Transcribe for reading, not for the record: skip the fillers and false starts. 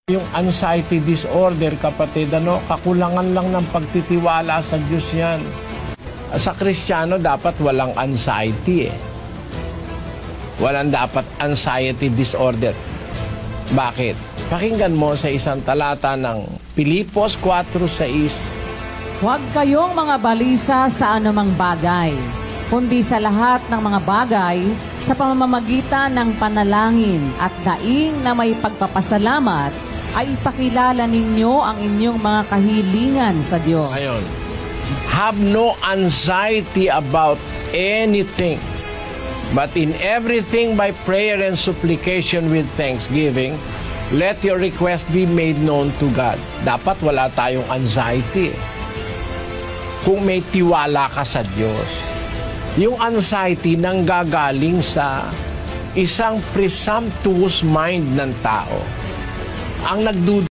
Yung anxiety disorder, kapatid, kakulangan lang ng pagtitiwala sa Diyos yan. Sa Kristiyano, dapat walang anxiety Walang dapat anxiety disorder. Bakit? Pakinggan mo sa isang talata ng Pilipos 4:6. Huwag kayong mga balisa sa anumang bagay, kundi sa lahat ng mga bagay, sa pamamagitan ng panalangin at daing na may pagpapasalamat, ay ipakilala ninyo ang inyong mga kahilingan sa Diyos. Ayun. Have no anxiety about anything, but in everything by prayer and supplication with thanksgiving, let your request be made known to God. Dapat wala tayong anxiety kung may tiwala ka sa Diyos. Yung anxiety nanggagaling sa isang presumptuous mind ng tao. Ang nagdududa